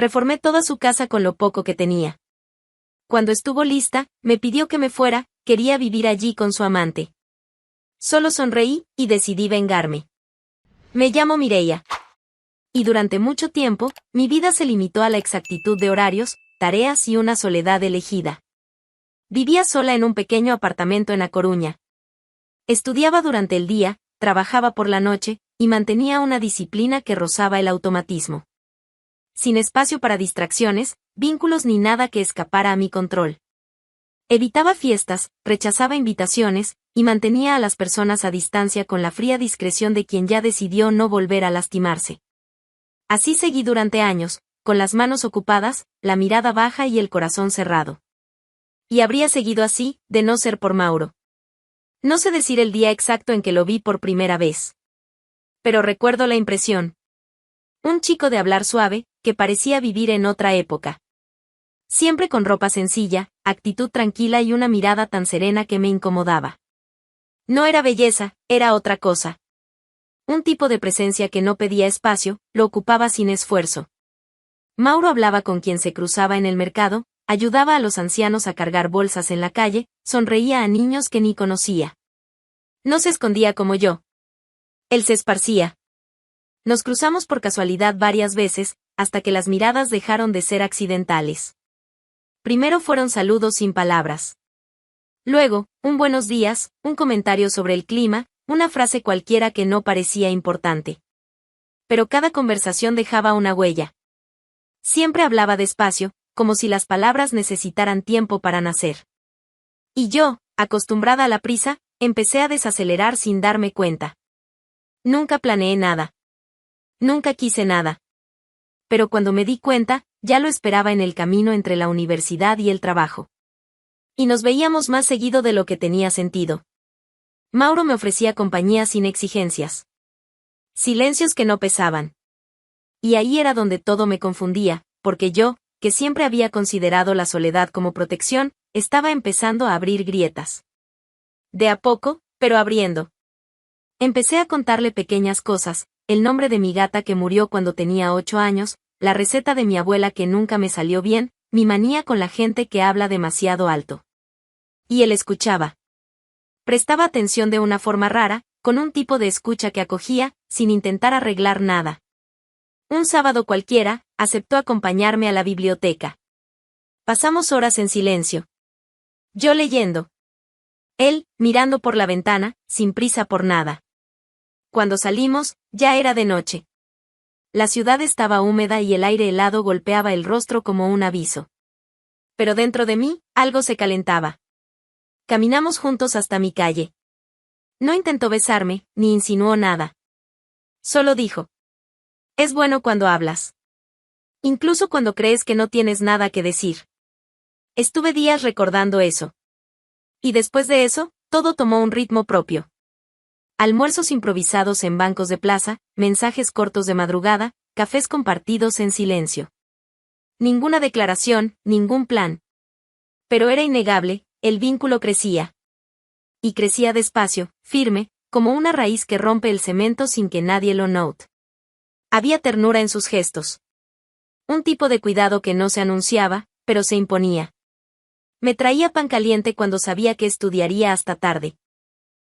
Reformé toda su casa con lo poco que tenía. Cuando estuvo lista, me pidió que me fuera, quería vivir allí con su amante. Solo sonreí, y decidí vengarme. Me llamo Mireia. Y durante mucho tiempo, mi vida se limitó a la exactitud de horarios, tareas y una soledad elegida. Vivía sola en un pequeño apartamento en A Coruña. Estudiaba durante el día, trabajaba por la noche, y mantenía una disciplina que rozaba el automatismo. Sin espacio para distracciones, vínculos ni nada que escapara a mi control. Evitaba fiestas, rechazaba invitaciones, y mantenía a las personas a distancia con la fría discreción de quien ya decidió no volver a lastimarse. Así seguí durante años, con las manos ocupadas, la mirada baja y el corazón cerrado. Y habría seguido así, de no ser por Mauro. No sé decir el día exacto en que lo vi por primera vez. Pero recuerdo la impresión. Un chico de hablar suave, que parecía vivir en otra época. Siempre con ropa sencilla, actitud tranquila y una mirada tan serena que me incomodaba. No era belleza, era otra cosa. Un tipo de presencia que no pedía espacio, lo ocupaba sin esfuerzo. Mauro hablaba con quien se cruzaba en el mercado, ayudaba a los ancianos a cargar bolsas en la calle, sonreía a niños que ni conocía. No se escondía como yo. Él se esparcía. Nos cruzamos por casualidad varias veces, hasta que las miradas dejaron de ser accidentales. Primero fueron saludos sin palabras. Luego, un buenos días, un comentario sobre el clima, una frase cualquiera que no parecía importante. Pero cada conversación dejaba una huella. Siempre hablaba despacio, como si las palabras necesitaran tiempo para nacer. Y yo, acostumbrada a la prisa, empecé a desacelerar sin darme cuenta. Nunca planeé nada. Nunca quise nada. Pero cuando me di cuenta, ya lo esperaba en el camino entre la universidad y el trabajo. Y nos veíamos más seguido de lo que tenía sentido. Mauro me ofrecía compañía sin exigencias. Silencios que no pesaban. Y ahí era donde todo me confundía, porque yo, que siempre había considerado la soledad como protección, estaba empezando a abrir grietas. De a poco, pero abriendo. Empecé a contarle pequeñas cosas, el nombre de mi gata que murió cuando tenía 8 años, la receta de mi abuela que nunca me salió bien, mi manía con la gente que habla demasiado alto. Y él escuchaba. Prestaba atención de una forma rara, con un tipo de escucha que acogía, sin intentar arreglar nada. Un sábado cualquiera, aceptó acompañarme a la biblioteca. Pasamos horas en silencio. Yo leyendo. Él, mirando por la ventana, sin prisa por nada. Cuando salimos, ya era de noche. La ciudad estaba húmeda y el aire helado golpeaba el rostro como un aviso. Pero dentro de mí, algo se calentaba. Caminamos juntos hasta mi calle. No intentó besarme, ni insinuó nada. Solo dijo. Es bueno cuando hablas. Incluso cuando crees que no tienes nada que decir. Estuve días recordando eso. Y después de eso, todo tomó un ritmo propio. Almuerzos improvisados en bancos de plaza, mensajes cortos de madrugada, cafés compartidos en silencio. Ninguna declaración, ningún plan. Pero era innegable, el vínculo crecía. Y crecía despacio, firme, como una raíz que rompe el cemento sin que nadie lo note. Había ternura en sus gestos. Un tipo de cuidado que no se anunciaba, pero se imponía. Me traía pan caliente cuando sabía que estudiaría hasta tarde.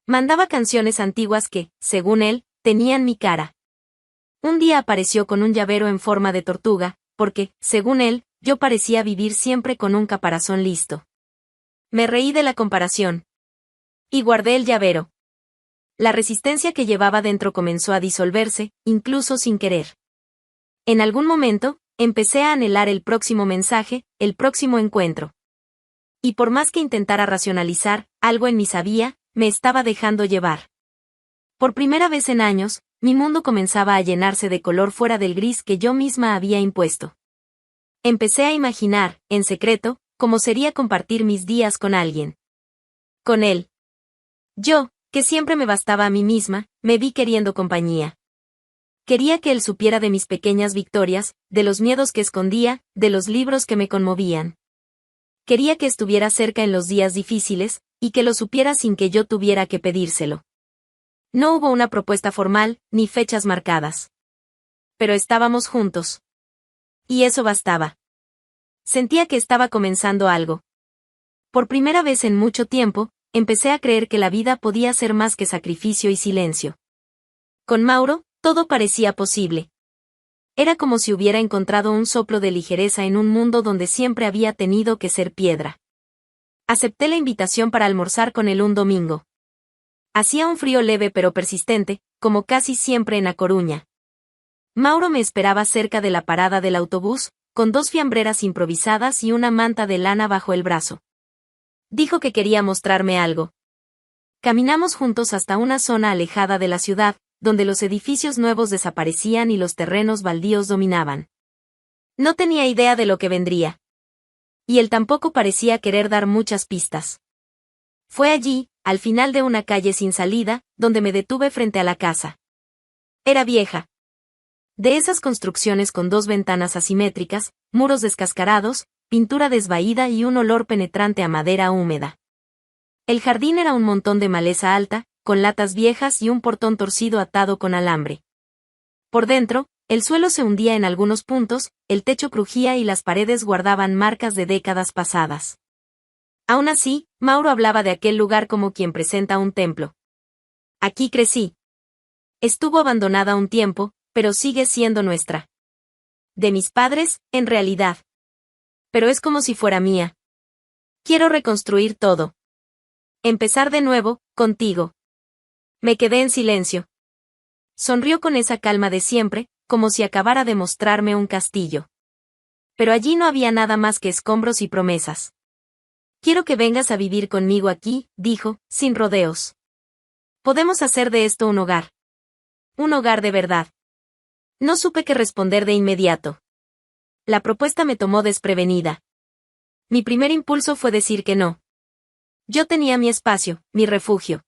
Mandaba canciones antiguas que, según él, tenían mi cara. Un día apareció con un llavero en forma de tortuga, porque, según él, yo parecía vivir siempre con un caparazón listo. Me reí de la comparación. Y guardé el llavero. La resistencia que llevaba dentro comenzó a disolverse, incluso sin querer. En algún momento, empecé a anhelar el próximo mensaje, el próximo encuentro. Y por más que intentara racionalizar, algo en mí sabía, me estaba dejando llevar. Por primera vez en años, mi mundo comenzaba a llenarse de color fuera del gris que yo misma había impuesto. Empecé a imaginar, en secreto, cómo sería compartir mis días con alguien. Con él. Yo, que siempre me bastaba a mí misma, me vi queriendo compañía. Quería que él supiera de mis pequeñas victorias, de los miedos que escondía, de los libros que me conmovían. Quería que estuviera cerca en los días difíciles, y que lo supiera sin que yo tuviera que pedírselo. No hubo una propuesta formal, ni fechas marcadas. Pero estábamos juntos. Y eso bastaba. Sentía que estaba comenzando algo. Por primera vez en mucho tiempo, empecé a creer que la vida podía ser más que sacrificio y silencio. Con Mauro, todo parecía posible. Era como si hubiera encontrado un soplo de ligereza en un mundo donde siempre había tenido que ser piedra. Acepté la invitación para almorzar con él un domingo. Hacía un frío leve pero persistente, como casi siempre en A Coruña. Mauro me esperaba cerca de la parada del autobús, con 2 fiambreras improvisadas y una manta de lana bajo el brazo. Dijo que quería mostrarme algo. Caminamos juntos hasta una zona alejada de la ciudad, donde los edificios nuevos desaparecían y los terrenos baldíos dominaban. No tenía idea de lo que vendría. Y él tampoco parecía querer dar muchas pistas. Fue allí, al final de una calle sin salida, donde me detuve frente a la casa. Era vieja. De esas construcciones con 2 ventanas asimétricas, muros descascarados, pintura desvaída y un olor penetrante a madera húmeda. El jardín era un montón de maleza alta, con latas viejas y un portón torcido atado con alambre. Por dentro, el suelo se hundía en algunos puntos, el techo crujía y las paredes guardaban marcas de décadas pasadas. Aún así, Mauro hablaba de aquel lugar como quien presenta un templo. Aquí crecí. Estuvo abandonada un tiempo, pero sigue siendo nuestra. De mis padres, en realidad. Pero es como si fuera mía. Quiero reconstruir todo. Empezar de nuevo, contigo. Me quedé en silencio. Sonrió con esa calma de siempre, como si acabara de mostrarme un castillo. Pero allí no había nada más que escombros y promesas. Quiero que vengas a vivir conmigo aquí, dijo, sin rodeos. Podemos hacer de esto un hogar. Un hogar de verdad. No supe qué responder de inmediato. La propuesta me tomó desprevenida. Mi primer impulso fue decir que no. Yo tenía mi espacio, mi refugio.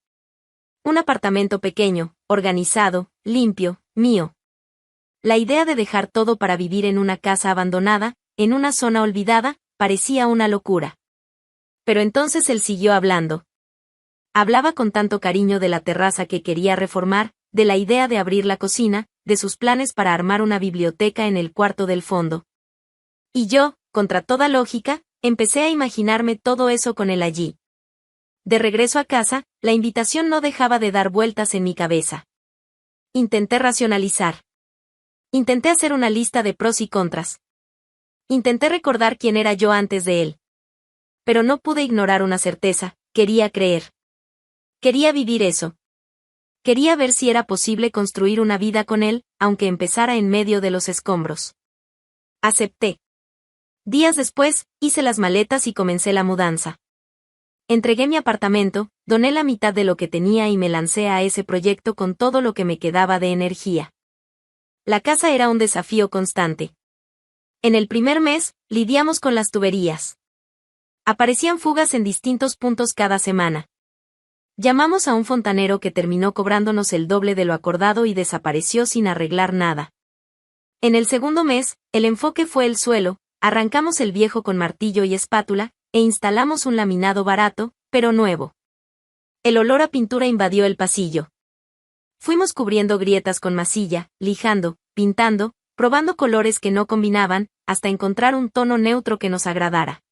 Un apartamento pequeño, organizado, limpio, mío. La idea de dejar todo para vivir en una casa abandonada, en una zona olvidada, parecía una locura. Pero entonces él siguió hablando. Hablaba con tanto cariño de la terraza que quería reformar, de la idea de abrir la cocina, de sus planes para armar una biblioteca en el cuarto del fondo. Y yo, contra toda lógica, empecé a imaginarme todo eso con él allí. De regreso a casa, la invitación no dejaba de dar vueltas en mi cabeza. Intenté racionalizar. Intenté hacer una lista de pros y contras. Intenté recordar quién era yo antes de él. Pero no pude ignorar una certeza, quería creer. Quería vivir eso. Quería ver si era posible construir una vida con él, aunque empezara en medio de los escombros. Acepté. Días después, hice las maletas y comencé la mudanza. Entregué mi apartamento, doné la mitad de lo que tenía y me lancé a ese proyecto con todo lo que me quedaba de energía. La casa era un desafío constante. En el primer mes, lidiamos con las tuberías. Aparecían fugas en distintos puntos cada semana. Llamamos a un fontanero que terminó cobrándonos el doble de lo acordado y desapareció sin arreglar nada. En el segundo mes, el enfoque fue el suelo, arrancamos el viejo con martillo y espátula, e instalamos un laminado barato, pero nuevo. El olor a pintura invadió el pasillo. Fuimos cubriendo grietas con masilla, lijando, pintando, probando colores que no combinaban, hasta encontrar un tono neutro que nos agradara.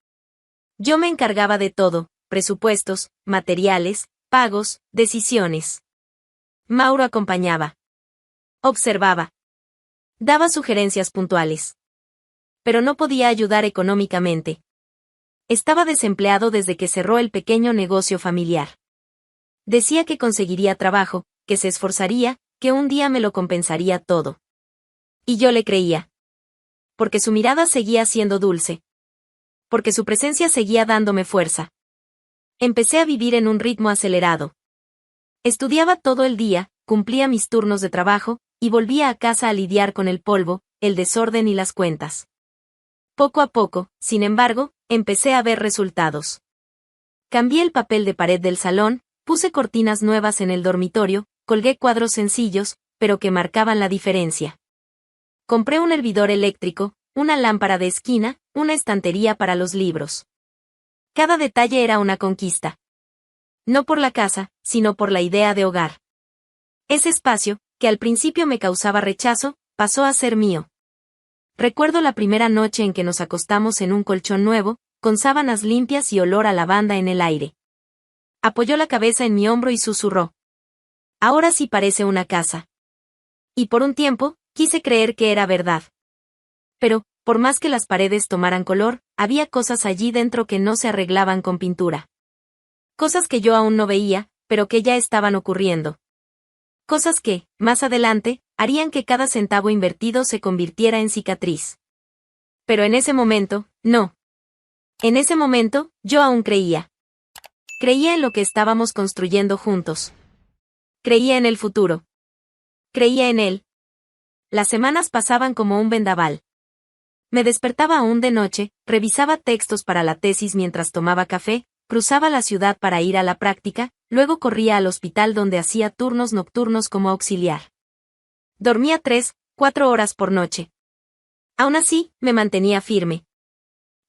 Yo me encargaba de todo, presupuestos, materiales, pagos, decisiones. Mauro acompañaba. Observaba. Daba sugerencias puntuales. Pero no podía ayudar económicamente. Estaba desempleado desde que cerró el pequeño negocio familiar. Decía que conseguiría trabajo, que se esforzaría, que un día me lo compensaría todo. Y yo le creía. Porque su mirada seguía siendo dulce. Porque su presencia seguía dándome fuerza. Empecé a vivir en un ritmo acelerado. Estudiaba todo el día, cumplía mis turnos de trabajo, y volvía a casa a lidiar con el polvo, el desorden y las cuentas. Poco a poco, sin embargo, empecé a ver resultados. Cambié el papel de pared del salón, puse cortinas nuevas en el dormitorio, colgué cuadros sencillos, pero que marcaban la diferencia. Compré un hervidor eléctrico, una lámpara de esquina, una estantería para los libros. Cada detalle era una conquista. No por la casa, sino por la idea de hogar. Ese espacio, que al principio me causaba rechazo, pasó a ser mío. recuerdo la primera noche en que nos acostamos en un colchón nuevo, con sábanas limpias y olor a lavanda en el aire. Apoyó la cabeza en mi hombro y susurró. Ahora sí parece una casa. Y por un tiempo, quise creer que era verdad. Pero, por más que las paredes tomaran color, había cosas allí dentro que no se arreglaban con pintura. Cosas que yo aún no veía, pero que ya estaban ocurriendo. Cosas que, más adelante, harían que cada centavo invertido se convirtiera en cicatriz. Pero en ese momento, no. En ese momento, yo aún creía. Creía en lo que estábamos construyendo juntos. Creía en el futuro. Creía en él. Las semanas pasaban como un vendaval. Me despertaba aún de noche, revisaba textos para la tesis mientras tomaba café, cruzaba la ciudad para ir a la práctica, luego corría al hospital donde hacía turnos nocturnos como auxiliar. Dormía 3, 4 horas por noche. Aún así, me mantenía firme.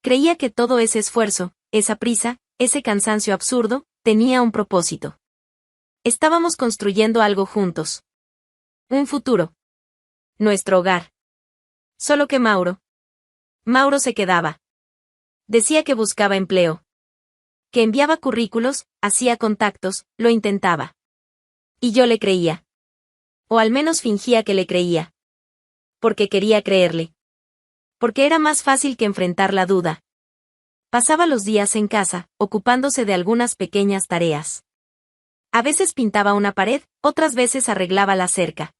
Creía que todo ese esfuerzo, esa prisa, ese cansancio absurdo, tenía un propósito. Estábamos construyendo algo juntos. Un futuro. Nuestro hogar. Solo que Mauro se quedaba. Decía que buscaba empleo. Que enviaba currículos, hacía contactos, lo intentaba. Y yo le creía. O al menos fingía que le creía. Porque quería creerle. Porque era más fácil que enfrentar la duda. Pasaba los días en casa, ocupándose de algunas pequeñas tareas. A veces pintaba una pared, otras veces arreglaba la cerca.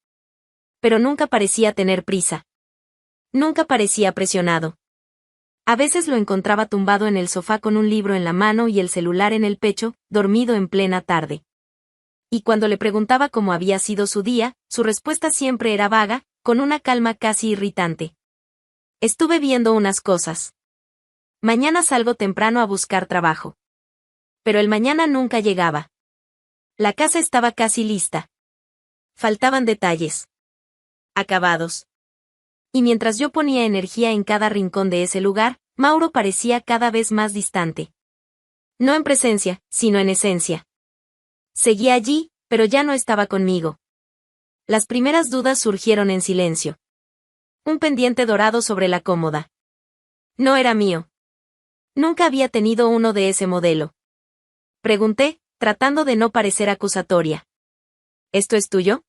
Pero nunca parecía tener prisa. Nunca parecía presionado. A veces lo encontraba tumbado en el sofá con un libro en la mano y el celular en el pecho, dormido en plena tarde. Y cuando le preguntaba cómo había sido su día, su respuesta siempre era vaga, con una calma casi irritante. Estuve viendo unas cosas. Mañana salgo temprano a buscar trabajo. Pero el mañana nunca llegaba. La casa estaba casi lista. Faltaban detalles. Acabados. Y mientras yo ponía energía en cada rincón de ese lugar, Mauro parecía cada vez más distante. No en presencia, sino en esencia. Seguía allí, pero ya no estaba conmigo. Las primeras dudas surgieron en silencio. Un pendiente dorado sobre la cómoda. No era mío. Nunca había tenido uno de ese modelo. Pregunté, tratando de no parecer acusatoria. ¿Esto es tuyo?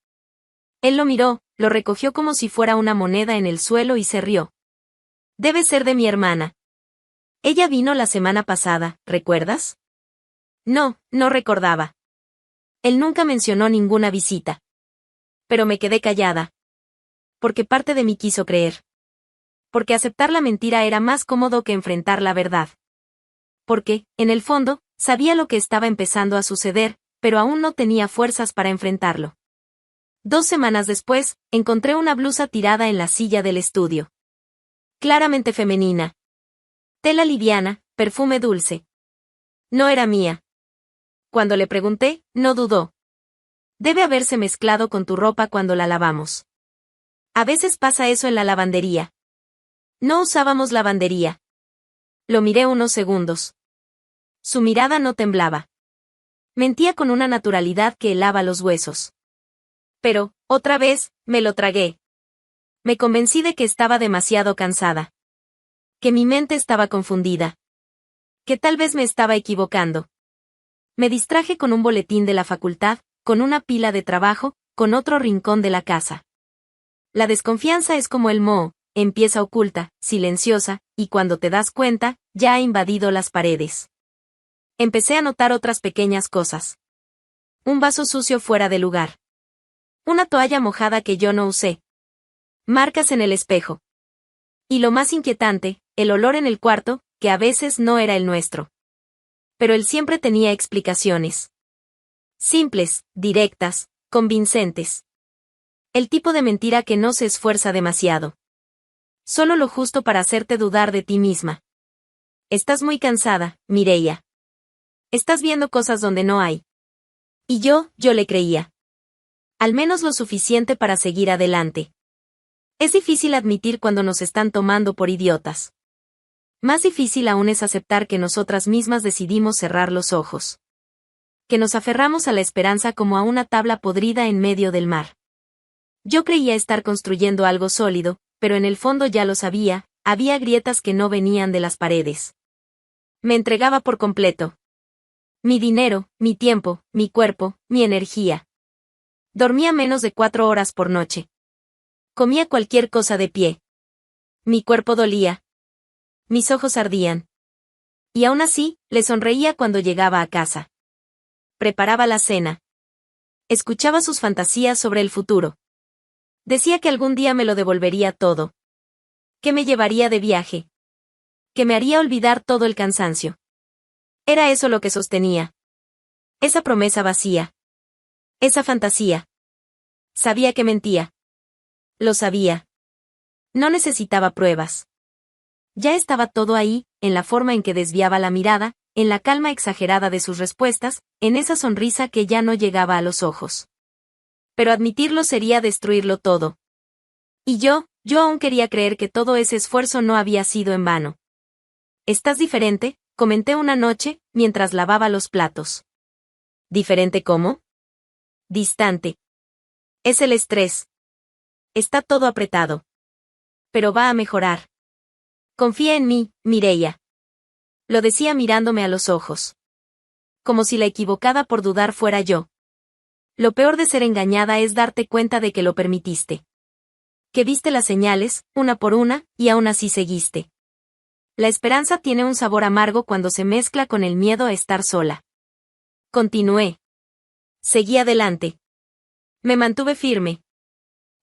Él lo miró, lo recogió como si fuera una moneda en el suelo y se rió. Debe ser de mi hermana. Ella vino la semana pasada, ¿recuerdas? No, no recordaba. Él nunca mencionó ninguna visita. Pero me quedé callada. Porque parte de mí quiso creer. Porque aceptar la mentira era más cómodo que enfrentar la verdad. Porque, en el fondo, sabía lo que estaba empezando a suceder, pero aún no tenía fuerzas para enfrentarlo. 2 semanas después, encontré una blusa tirada en la silla del estudio. Claramente femenina. Tela liviana, perfume dulce. No era mía. Cuando le pregunté, no dudó. Debe haberse mezclado con tu ropa cuando la lavamos. A veces pasa eso en la lavandería. No usábamos lavandería. Lo miré unos segundos. Su mirada no temblaba. Mentía con una naturalidad que helaba los huesos. Pero, otra vez, me lo tragué. Me convencí de que estaba demasiado cansada. Que mi mente estaba confundida. Que tal vez me estaba equivocando. Me distraje con un boletín de la facultad, con una pila de trabajo, con otro rincón de la casa. La desconfianza es como el moho, empieza oculta, silenciosa, y cuando te das cuenta, ya ha invadido las paredes. Empecé a notar otras pequeñas cosas. Un vaso sucio fuera de lugar. Una toalla mojada que yo no usé. Marcas en el espejo. Y lo más inquietante, el olor en el cuarto, que a veces no era el nuestro. Pero él siempre tenía explicaciones. Simples, directas, convincentes. El tipo de mentira que no se esfuerza demasiado. Solo lo justo para hacerte dudar de ti misma. Estás muy cansada, Mireia. Estás viendo cosas donde no hay. Y yo le creía. Al menos lo suficiente para seguir adelante. Es difícil admitir cuando nos están tomando por idiotas. Más difícil aún es aceptar que nosotras mismas decidimos cerrar los ojos. Que nos aferramos a la esperanza como a una tabla podrida en medio del mar. Yo creía estar construyendo algo sólido, pero en el fondo ya lo sabía, había grietas que no venían de las paredes. Me entregaba por completo. Mi dinero, mi tiempo, mi cuerpo, mi energía. Dormía menos de 4 horas por noche. Comía cualquier cosa de pie. Mi cuerpo dolía. Mis ojos ardían. Y aún así, le sonreía cuando llegaba a casa. Preparaba la cena. Escuchaba sus fantasías sobre el futuro. Decía que algún día me lo devolvería todo. Que me llevaría de viaje. Que me haría olvidar todo el cansancio. Era eso lo que sostenía. Esa promesa vacía. Esa fantasía. Sabía que mentía. Lo sabía. No necesitaba pruebas. Ya estaba todo ahí, en la forma en que desviaba la mirada, en la calma exagerada de sus respuestas, en esa sonrisa que ya no llegaba a los ojos. Pero admitirlo sería destruirlo todo. Y yo aún quería creer que todo ese esfuerzo no había sido en vano. «¿Estás diferente?», comenté una noche, mientras lavaba los platos. ¿Diferente cómo? Distante. Es el estrés. Está todo apretado. Pero va a mejorar. Confía en mí, Mireia. Lo decía mirándome a los ojos. Como si la equivocada por dudar fuera yo. Lo peor de ser engañada es darte cuenta de que lo permitiste. Que viste las señales, una por una, y aún así seguiste. La esperanza tiene un sabor amargo cuando se mezcla con el miedo a estar sola. Continué. Seguí adelante. Me mantuve firme.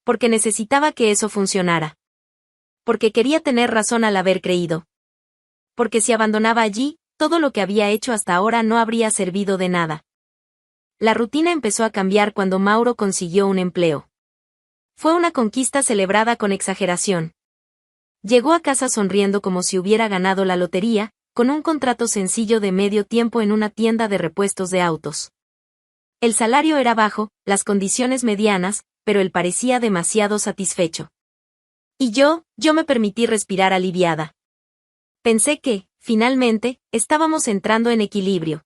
Porque necesitaba que eso funcionara. Porque quería tener razón al haber creído. Porque si abandonaba allí, todo lo que había hecho hasta ahora no habría servido de nada. La rutina empezó a cambiar cuando Mauro consiguió un empleo. Fue una conquista celebrada con exageración. Llegó a casa sonriendo como si hubiera ganado la lotería, con un contrato sencillo de medio tiempo en una tienda de repuestos de autos. El salario era bajo, las condiciones medianas, pero él parecía demasiado satisfecho. Y yo me permití respirar aliviada. Pensé que, finalmente, estábamos entrando en equilibrio.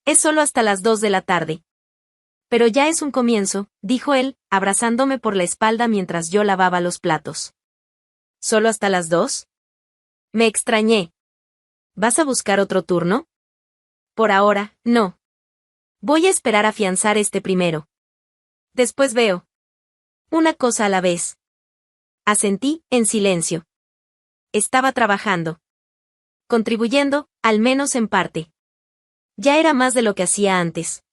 Es solo hasta las 2 de la tarde. Pero ya es un comienzo, dijo él, abrazándome por la espalda mientras yo lavaba los platos. ¿Solo hasta las 2? Me extrañé. ¿Vas a buscar otro turno? Por ahora, no. Voy a esperar a afianzar este primero. Después veo. Una cosa a la vez. Asentí, en silencio. Estaba trabajando. Contribuyendo, al menos en parte. Ya era más de lo que hacía antes.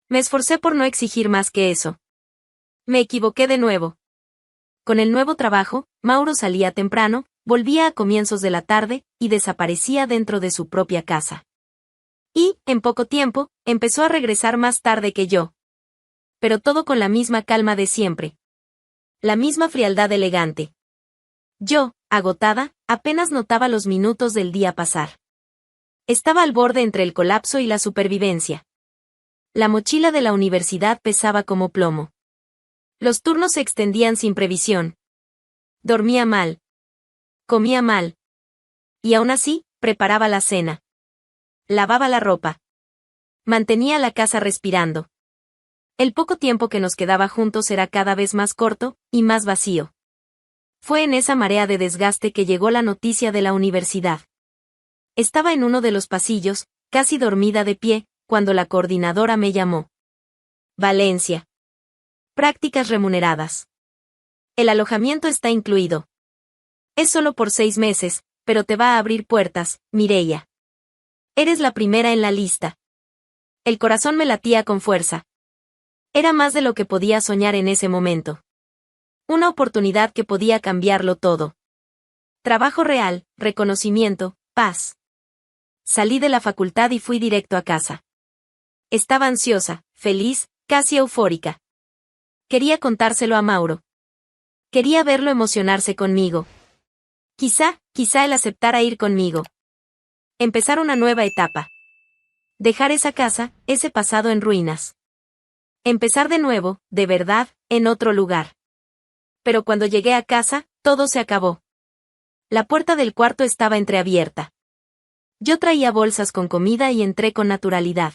Me esforcé por no exigir más que eso. Me equivoqué de nuevo. Con el nuevo trabajo, Mauro salía temprano, volvía a comienzos de la tarde, y desaparecía dentro de su propia casa. Y, en poco tiempo, empezó a regresar más tarde que yo. Pero todo con la misma calma de siempre. La misma frialdad elegante. Yo, agotada, apenas notaba los minutos del día pasar. Estaba al borde entre el colapso y la supervivencia. La mochila de la universidad pesaba como plomo. Los turnos se extendían sin previsión. Dormía mal. Comía mal. Y aún así, preparaba la cena. Lavaba la ropa. Mantenía la casa respirando. El poco tiempo que nos quedaba juntos era cada vez más corto, y más vacío. Fue en esa marea de desgaste que llegó la noticia de la universidad. Estaba en uno de los pasillos, casi dormida de pie, cuando la coordinadora me llamó. Valencia. Prácticas remuneradas. El alojamiento está incluido. Es solo por 6 meses, pero te va a abrir puertas, Mireia. Eres la primera en la lista. El corazón me latía con fuerza. Era más de lo que podía soñar en ese momento. Una oportunidad que podía cambiarlo todo. Trabajo real, reconocimiento, paz. Salí de la facultad y fui directo a casa. Estaba ansiosa, feliz, casi eufórica. Quería contárselo a Mauro. Quería verlo emocionarse conmigo. Quizá él aceptara ir conmigo. Empezar una nueva etapa. Dejar esa casa, ese pasado en ruinas. Empezar de nuevo, de verdad, en otro lugar. Pero cuando llegué a casa, todo se acabó. La puerta del cuarto estaba entreabierta. Yo traía bolsas con comida y entré con naturalidad.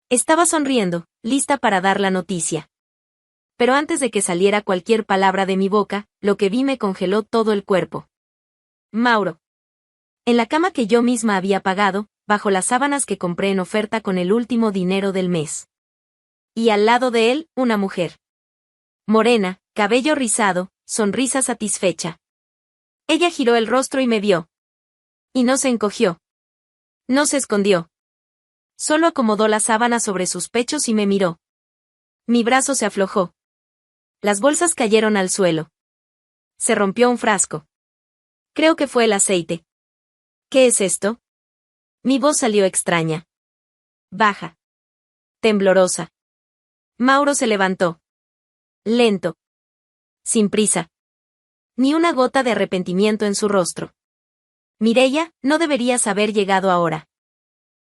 Estaba sonriendo, lista para dar la noticia. pero antes de que saliera cualquier palabra de mi boca, lo que vi me congeló todo el cuerpo. Mauro. En la cama que yo misma había pagado, bajo las sábanas que compré en oferta con el último dinero del mes. Y al lado de él, una mujer. Morena, cabello rizado, sonrisa satisfecha. Ella giró el rostro y me vio. Y no se encogió. No se escondió. Solo acomodó la sábana sobre sus pechos y me miró. Mi brazo se aflojó. Las bolsas cayeron al suelo. Se rompió un frasco. Creo que fue el aceite. ¿Qué es esto? Mi voz salió extraña. Baja. Temblorosa. Mauro se levantó. Lento. Sin prisa. Ni una gota de arrepentimiento en su rostro. Mireia, no deberías haber llegado ahora.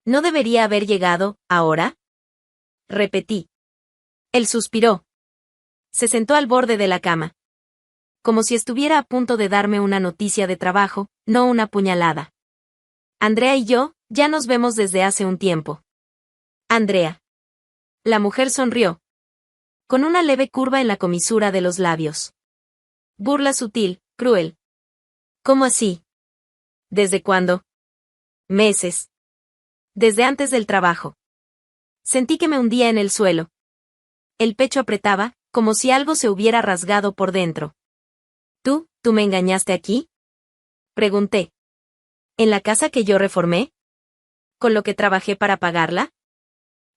¿No debería haber llegado, ahora? Repetí. Él suspiró. Se sentó al borde de la cama. Como si estuviera a punto de darme una noticia de trabajo, no una puñalada. Andrea y yo, ya nos vemos desde hace un tiempo. Andrea. La mujer sonrió. Con una leve curva en la comisura de los labios. Burla sutil, cruel. ¿Cómo así? ¿Desde cuándo? Meses. Desde antes del trabajo. Sentí que me hundía en el suelo. El pecho apretaba, como si algo se hubiera rasgado por dentro. ¿Tú me engañaste aquí? Pregunté. ¿En la casa que yo reformé? ¿Con lo que trabajé para pagarla?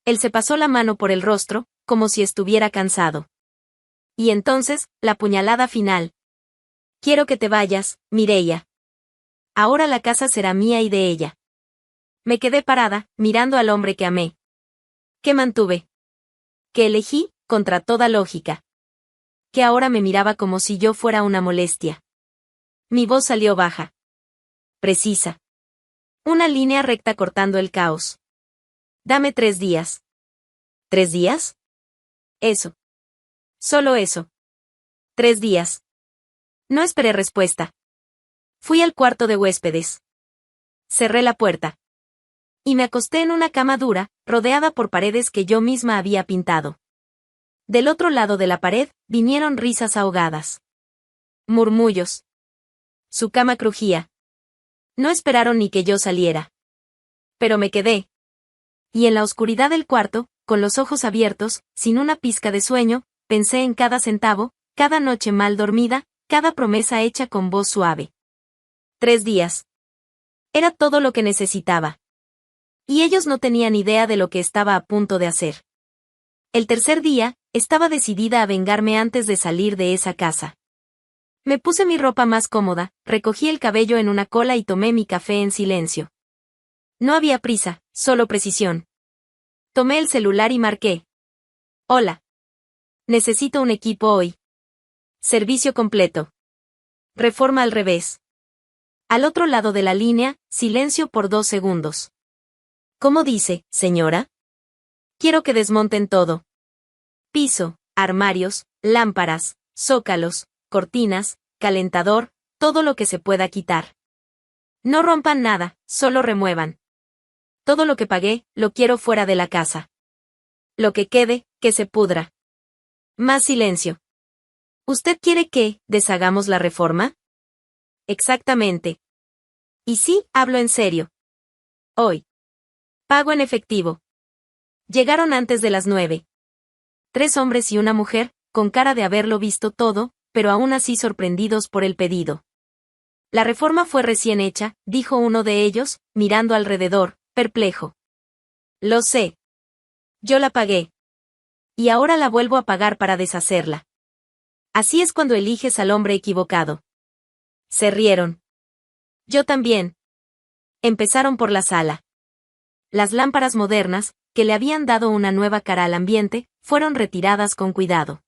Él se pasó la mano por el rostro, como si estuviera cansado. Y entonces, la puñalada final. Quiero que te vayas, Mireia. Ahora la casa será mía y de ella. Me quedé parada, mirando al hombre que amé. Que mantuve. Que elegí, contra toda lógica. Que ahora me miraba como si yo fuera una molestia. Mi voz salió baja. Precisa. Una línea recta cortando el caos. Dame 3 días. ¿3 días? Eso. Solo eso. 3 días. No esperé respuesta. Fui al cuarto de huéspedes. Cerré la puerta. Y me acosté en una cama dura, rodeada por paredes que yo misma había pintado. Del otro lado de la pared, vinieron risas ahogadas. Murmullos. Su cama crujía. No esperaron ni que yo saliera. Pero me quedé. Y en la oscuridad del cuarto, con los ojos abiertos, sin una pizca de sueño, pensé en cada centavo, cada noche mal dormida, cada promesa hecha con voz suave. 3 días. Era todo lo que necesitaba. Y ellos no tenían idea de lo que estaba a punto de hacer. El tercer día, estaba decidida a vengarme antes de salir de esa casa. Me puse mi ropa más cómoda, recogí el cabello en una cola y tomé mi café en silencio. No había prisa, solo precisión. Tomé el celular y marqué. Hola. Necesito un equipo hoy. Servicio completo. Reforma al revés. Al otro lado de la línea, silencio por 2 segundos. ¿Cómo dice, señora? Quiero que desmonten todo. Piso, armarios, lámparas, zócalos, cortinas, calentador, todo lo que se pueda quitar. No rompan nada, solo remuevan. Todo lo que pagué, lo quiero fuera de la casa. Lo que quede, que se pudra. Más silencio. ¿Usted quiere que deshagamos la reforma? Exactamente. Y sí, hablo en serio. Hoy. Pago en efectivo. Llegaron antes de las 9. 3 hombres y una mujer, con cara de haberlo visto todo, pero aún así sorprendidos por el pedido. La reforma fue recién hecha, dijo uno de ellos, mirando alrededor, perplejo. Lo sé. Yo la pagué. Y ahora la vuelvo a pagar para deshacerla. Así es cuando eliges al hombre equivocado. Se rieron. Yo también. Empezaron por la sala. Las lámparas modernas, que le habían dado una nueva cara al ambiente, fueron retiradas con cuidado.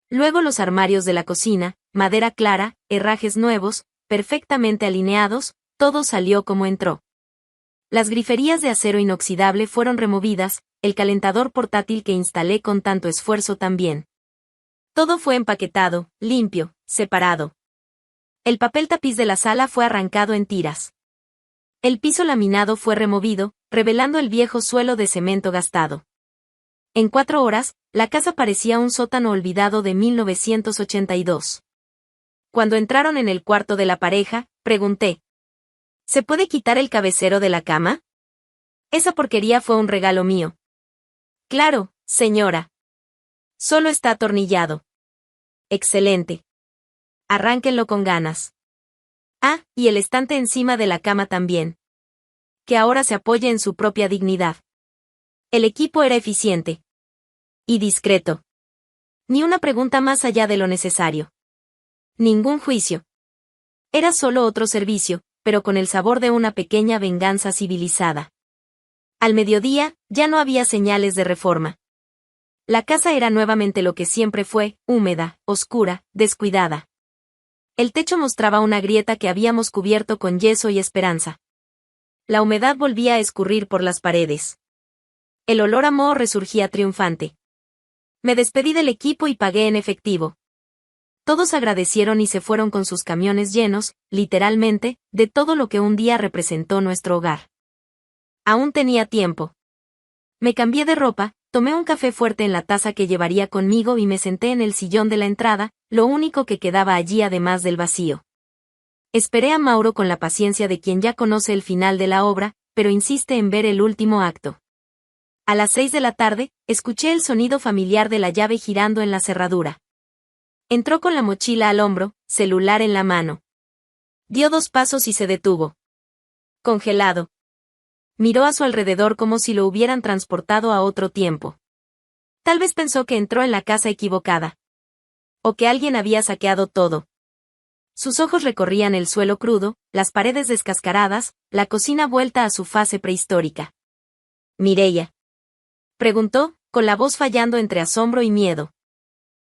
Luego los armarios de la cocina, madera clara, herrajes nuevos, perfectamente alineados, todo salió como entró. Las griferías de acero inoxidable fueron removidas, el calentador portátil que instalé con tanto esfuerzo también. Todo fue empaquetado, limpio, separado. El papel tapiz de la sala fue arrancado en tiras. El piso laminado fue removido, revelando el viejo suelo de cemento gastado. En 4 horas, la casa parecía un sótano olvidado de 1982. Cuando entraron en el cuarto de la pareja, pregunté: ¿se puede quitar el cabecero de la cama? Esa porquería fue un regalo mío. Claro, señora. Solo está atornillado. Excelente. Arránquenlo con ganas. Ah, y el estante encima de la cama también. Que ahora se apoye en su propia dignidad. El equipo era eficiente. Y discreto. Ni una pregunta más allá de lo necesario. Ningún juicio. Era solo otro servicio, pero con el sabor de una pequeña venganza civilizada. Al mediodía, ya no había señales de reforma. La casa era nuevamente lo que siempre fue, húmeda, oscura, descuidada. El techo mostraba una grieta que habíamos cubierto con yeso y esperanza. La humedad volvía a escurrir por las paredes. El olor a moho resurgía triunfante. Me despedí del equipo y pagué en efectivo. Todos agradecieron y se fueron con sus camiones llenos, literalmente, de todo lo que un día representó nuestro hogar. Aún tenía tiempo. Me cambié de ropa, tomé un café fuerte en la taza que llevaría conmigo y me senté en el sillón de la entrada, lo único que quedaba allí además del vacío. Esperé a Mauro con la paciencia de quien ya conoce el final de la obra, pero insiste en ver el último acto. A las 6 de la tarde, escuché el sonido familiar de la llave girando en la cerradura. Entró con la mochila al hombro, celular en la mano. Dio 2 pasos y se detuvo. Congelado. Miró a su alrededor como si lo hubieran transportado a otro tiempo. Tal vez pensó que entró en la casa equivocada. O que alguien había saqueado todo. Sus ojos recorrían el suelo crudo, las paredes descascaradas, la cocina vuelta a su fase prehistórica. «¿Mireia?», preguntó, con la voz fallando entre asombro y miedo.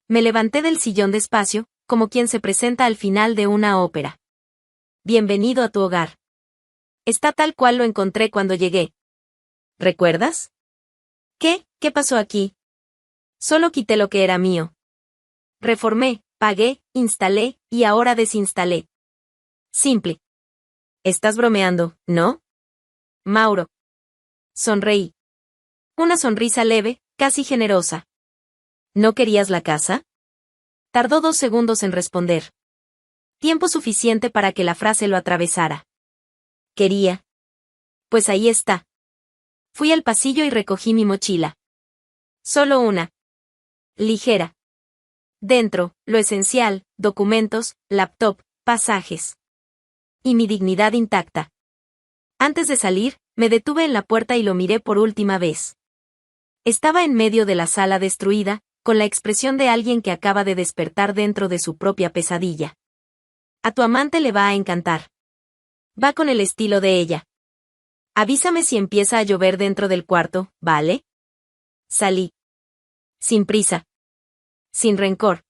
Me levanté del sillón despacio, como quien se presenta al final de una ópera. «Bienvenido a tu hogar. Está tal cual lo encontré cuando llegué. ¿Recuerdas?» ¿Qué pasó aquí? Solo quité lo que era mío. Reformé, pagué, instalé, y ahora desinstalé. Simple. Estás bromeando, ¿no? Mauro. Sonreí. Una sonrisa leve, casi generosa. ¿No querías la casa? Tardó 2 segundos en responder. Tiempo suficiente para que la frase lo atravesara. Quería. Pues ahí está. Fui al pasillo y recogí mi mochila. Solo una. Ligera. Dentro, lo esencial, documentos, laptop, pasajes. Y mi dignidad intacta. Antes de salir, me detuve en la puerta y lo miré por última vez. Estaba en medio de la sala destruida, con la expresión de alguien que acaba de despertar dentro de su propia pesadilla. A tu amante le va a encantar. Va con el estilo de ella. Avísame si empieza a llover dentro del cuarto, ¿vale? Salí. Sin prisa. Sin rencor.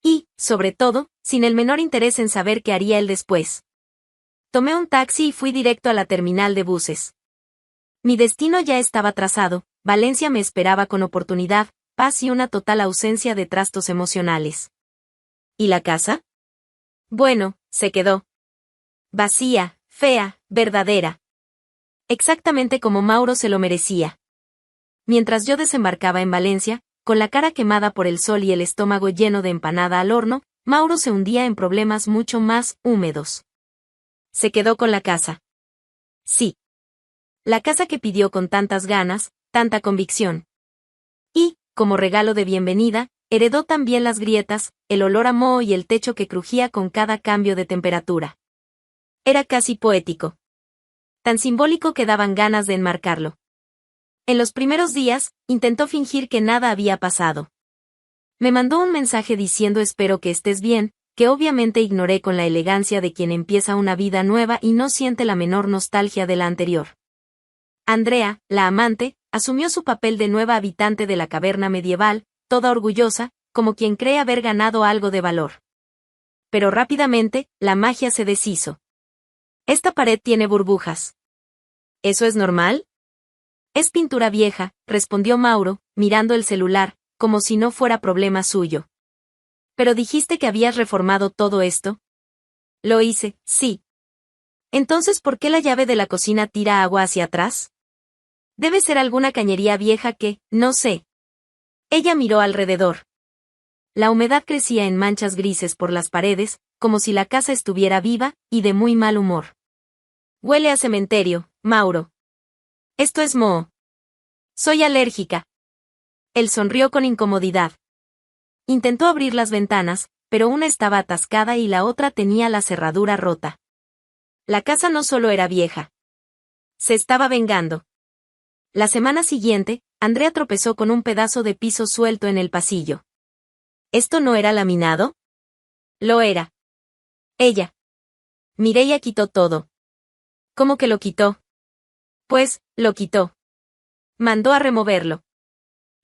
Y, sobre todo, sin el menor interés en saber qué haría él después. Tomé un taxi y fui directo a la terminal de buses. Mi destino ya estaba trazado, Valencia me esperaba con oportunidad, paz y una total ausencia de trastos emocionales. ¿Y la casa? Bueno, se quedó. Vacía, fea, verdadera. Exactamente como Mauro se lo merecía. Mientras yo desembarcaba en Valencia, con la cara quemada por el sol y el estómago lleno de empanada al horno, Mauro se hundía en problemas mucho más húmedos. Se quedó con la casa. Sí. La casa que pidió con tantas ganas, tanta convicción. Y, como regalo de bienvenida, heredó también las grietas, el olor a moho y el techo que crujía con cada cambio de temperatura. Era casi poético. Tan simbólico que daban ganas de enmarcarlo. En los primeros días, intentó fingir que nada había pasado. Me mandó un mensaje diciendo espero que estés bien, que obviamente ignoré con la elegancia de quien empieza una vida nueva y no siente la menor nostalgia de la anterior. Andrea, la amante, asumió su papel de nueva habitante de la caverna medieval, toda orgullosa, como quien cree haber ganado algo de valor. Pero rápidamente, la magia se deshizo. Esta pared tiene burbujas. ¿Eso es normal? Es pintura vieja, respondió Mauro, mirando el celular, como si no fuera problema suyo. Pero dijiste que habías reformado todo esto. Lo hice, sí. Entonces, ¿por qué la llave de la cocina tira agua hacia atrás? Debe ser alguna cañería vieja que, no sé. Ella miró alrededor. La humedad crecía en manchas grises por las paredes, como si la casa estuviera viva, y de muy mal humor. Huele a cementerio, Mauro. Esto es moho. Soy alérgica. Él sonrió con incomodidad. Intentó abrir las ventanas, pero una estaba atascada y la otra tenía la cerradura rota. La casa no solo era vieja. Se estaba vengando. La semana siguiente, Andrea tropezó con un pedazo de piso suelto en el pasillo. ¿Esto no era laminado? Lo era. Ella. Mireia quitó todo. ¿Cómo que lo quitó? Pues, lo quitó. Mandó a removerlo.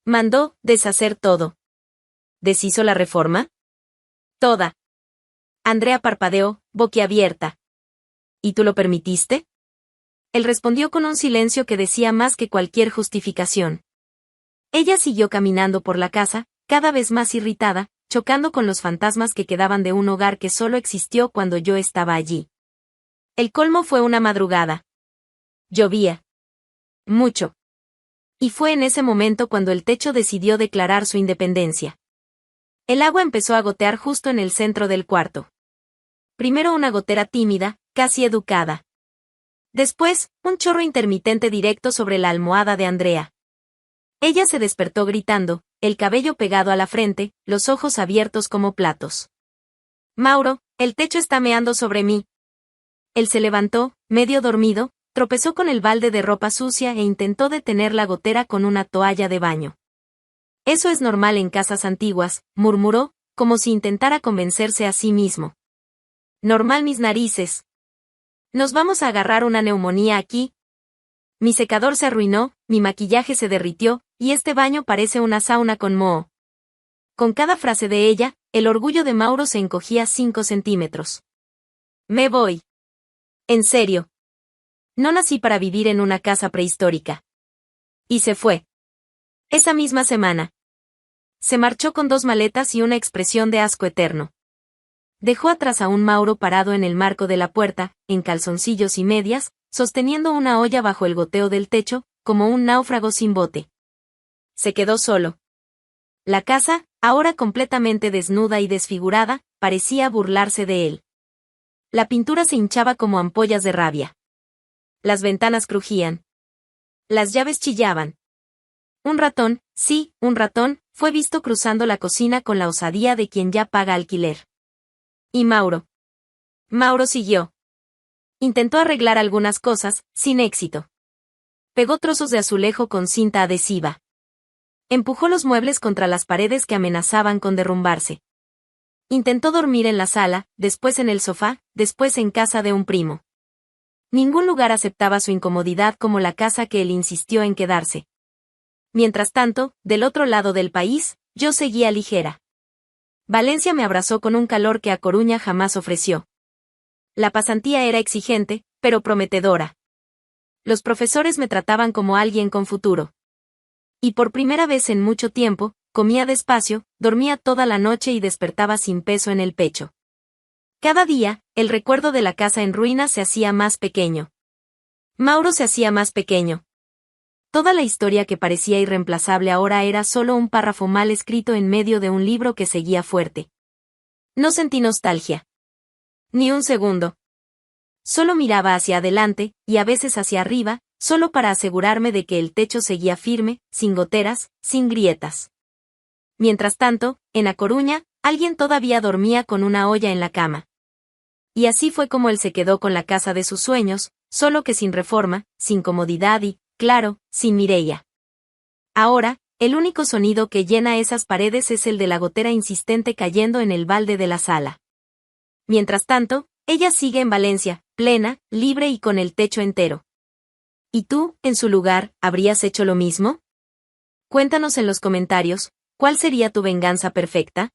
Mandó deshacer todo. ¿Deshizo la reforma? Toda. Andrea parpadeó, boquiabierta. ¿Y tú lo permitiste? Él respondió con un silencio que decía más que cualquier justificación. Ella siguió caminando por la casa, cada vez más irritada, chocando con los fantasmas que quedaban de un hogar que solo existió cuando yo estaba allí. El colmo fue una madrugada. Llovía. Mucho. Y fue en ese momento cuando el techo decidió declarar su independencia. El agua empezó a gotear justo en el centro del cuarto. Primero una gotera tímida, casi educada. Después, un chorro intermitente directo sobre la almohada de Andrea. Ella se despertó gritando, el cabello pegado a la frente, los ojos abiertos como platos. Mauro, el techo está meando sobre mí. Él se levantó, medio dormido, tropezó con el balde de ropa sucia e intentó detener la gotera con una toalla de baño. Eso es normal en casas antiguas, murmuró, como si intentara convencerse a sí mismo. Normal mis narices. Nos vamos a agarrar una neumonía aquí. Mi secador se arruinó, mi maquillaje se derritió, y este baño parece una sauna con moho. Con cada frase de ella, el orgullo de Mauro se encogía 5 centímetros. Me voy. En serio. No nací para vivir en una casa prehistórica. Y se fue. Esa misma semana. Se marchó con 2 maletas y una expresión de asco eterno. Dejó atrás a un Mauro parado en el marco de la puerta, en calzoncillos y medias, sosteniendo una olla bajo el goteo del techo, como un náufrago sin bote. Se quedó solo. La casa, ahora completamente desnuda y desfigurada, parecía burlarse de él. La pintura se hinchaba como ampollas de rabia. Las ventanas crujían. Las llaves chillaban. Un ratón, sí, un ratón, fue visto cruzando la cocina con la osadía de quien ya paga alquiler. Y Mauro. Mauro siguió. Intentó arreglar algunas cosas, sin éxito. Pegó trozos de azulejo con cinta adhesiva. Empujó los muebles contra las paredes que amenazaban con derrumbarse. Intentó dormir en la sala, después en el sofá, después en casa de un primo. Ningún lugar aceptaba su incomodidad como la casa que él insistió en quedarse. Mientras tanto, del otro lado del país, yo seguía ligera. Valencia me abrazó con un calor que A Coruña jamás ofreció. La pasantía era exigente, pero prometedora. Los profesores me trataban como alguien con futuro. Y por primera vez en mucho tiempo, comía despacio, dormía toda la noche y despertaba sin peso en el pecho. Cada día, el recuerdo de la casa en ruinas se hacía más pequeño. Mauro se hacía más pequeño. Toda la historia que parecía irreemplazable ahora era solo un párrafo mal escrito en medio de un libro que seguía fuerte. No sentí nostalgia. Ni un segundo. Solo miraba hacia adelante, y a veces hacia arriba, solo para asegurarme de que el techo seguía firme, sin goteras, sin grietas. Mientras tanto, en A Coruña, alguien todavía dormía con una olla en la cama. Y así fue como él se quedó con la casa de sus sueños, solo que sin reforma, sin comodidad y, claro, sin Mireia. Ahora, el único sonido que llena esas paredes es el de la gotera insistente cayendo en el balde de la sala. Mientras tanto, ella sigue en Valencia, plena, libre y con el techo entero. ¿Y tú, en su lugar, habrías hecho lo mismo? Cuéntanos en los comentarios, ¿cuál sería tu venganza perfecta?